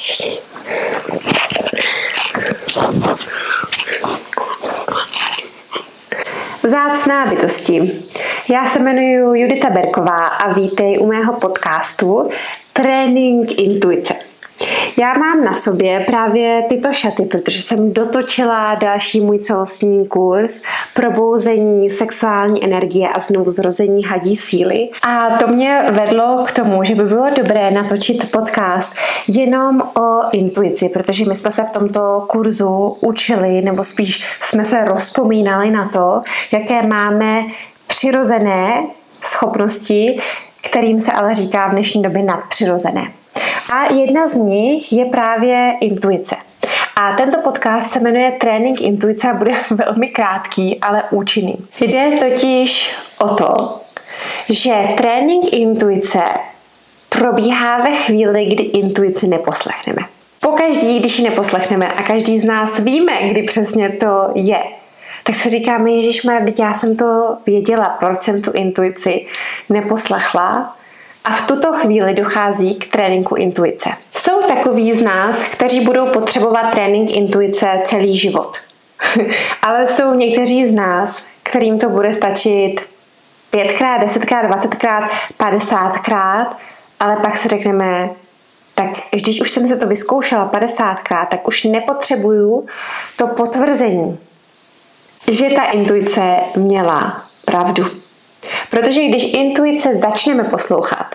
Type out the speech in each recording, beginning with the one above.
všichni. Vzácná bytosti. Já se jmenuji Judita Berková a vítej u mého podcastu Trénink intuice. Já mám na sobě právě tyto šaty, protože jsem dotočila další můj celostní kurz Probouzení sexuální energie a znovuzrození hadí síly. A to mě vedlo k tomu, že by bylo dobré natočit podcast jenom o intuici, protože my jsme se v tomto kurzu učili, nebo spíš jsme se rozpomínali na to, jaké máme přirozené schopnosti, kterým se ale říká v dnešní době nadpřirozené. A jedna z nich je právě intuice. A tento podcast se jmenuje Trénink intuice a bude velmi krátký, ale účinný. Jde totiž o to, že trénink intuice probíhá ve chvíli, kdy intuici neposlechneme. Pokaždý, když ji neposlechneme a každý z nás víme, kdy přesně to je, tak si říkáme, ježišmarja, teď já jsem to věděla, proč jsem tu intuici neposlechla. A v tuto chvíli dochází k tréninku intuice. Jsou takoví z nás, kteří budou potřebovat trénink intuice celý život. Ale jsou někteří z nás, kterým to bude stačit 5krát, 10krát, 20krát, 50krát, ale pak si řekneme, tak když už jsem se to vyzkoušela 50krát, tak už nepotřebuju to potvrzení, že ta intuice měla pravdu. Protože když intuice začneme poslouchat,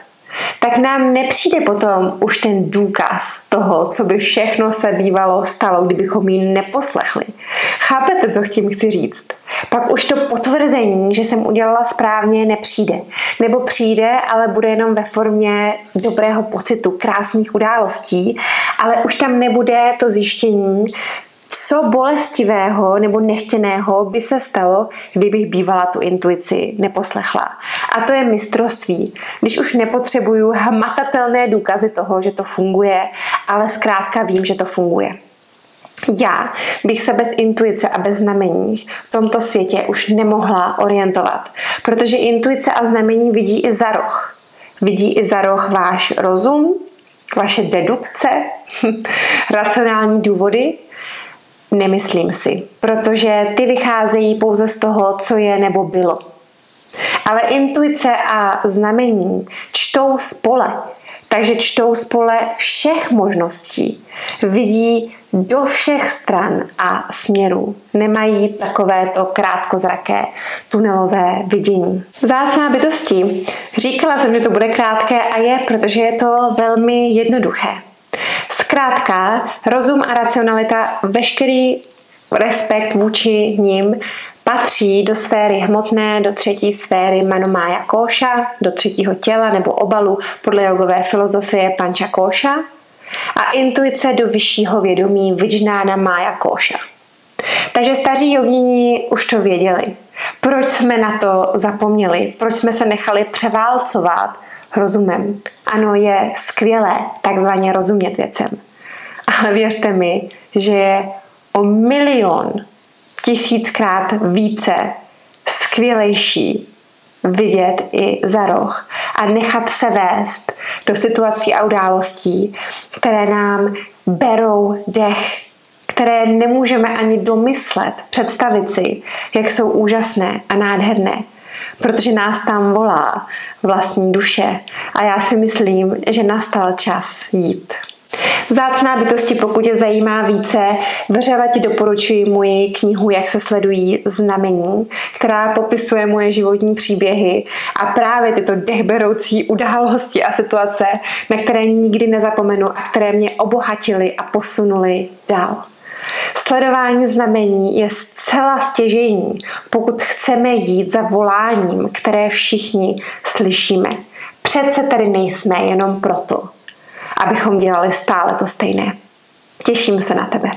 tak nám nepřijde potom už ten důkaz toho, co by všechno se bývalo stalo, kdybychom ji neposlechli. Chápete, co tím chci říct? Pak už to potvrzení, že jsem udělala správně, nepřijde. Nebo přijde, ale bude jenom ve formě dobrého pocitu, krásných událostí, ale už tam nebude to zjištění, co bolestivého nebo nechtěného by se stalo, kdybych bývala tu intuici neposlechla. A to je mistrovství. Když už nepotřebuju hmatatelné důkazy toho, že to funguje, ale zkrátka vím, že to funguje. Já bych se bez intuice a bez znamení v tomto světě už nemohla orientovat, protože intuice a znamení vidí i za roh. Vidí i za roh váš rozum, vaše dedukce, racionální důvody. Nemyslím si, protože ty vycházejí pouze z toho, co je nebo bylo. Ale intuice a znamení čtou spole, takže čtou spole všech možností. Vidí do všech stran a směrů. Nemají takovéto krátkozraké tunelové vidění. Vzácná bytosti. Říkala jsem, že to bude krátké a je, protože je to velmi jednoduché. Zkrátka, rozum a racionalita, veškerý respekt vůči nim patří do sféry hmotné, do třetí sféry Manomája Kóša, do třetího těla nebo obalu podle jogové filozofie Panča Kóša a intuice do vyššího vědomí Vijñāna Mája Kóša. Takže staří jogíni už to věděli. Proč jsme na to zapomněli? Proč jsme se nechali převálcovat rozumem? Ano, je skvělé takzvaně rozumět věcem. Ale věřte mi, že je o 1 000 000krát více skvělejší vidět i za roh a nechat se vést do situací a událostí, které nám berou dech, které nemůžeme ani domyslet, představit si, jak jsou úžasné a nádherné, protože nás tam volá vlastní duše a já si myslím, že nastal čas jít. Vzácná bytosti, pokud je zajímá více, vřele ti doporučuji moji knihu Jak se sledují znamení, která popisuje moje životní příběhy a právě tyto dechberoucí události a situace, na které nikdy nezapomenu a které mě obohatily a posunuly dál. Sledování znamení je zcela stěžejní, pokud chceme jít za voláním, které všichni slyšíme. Přece tady nejsme jenom proto, abychom dělali stále to stejné. Těším se na tebe.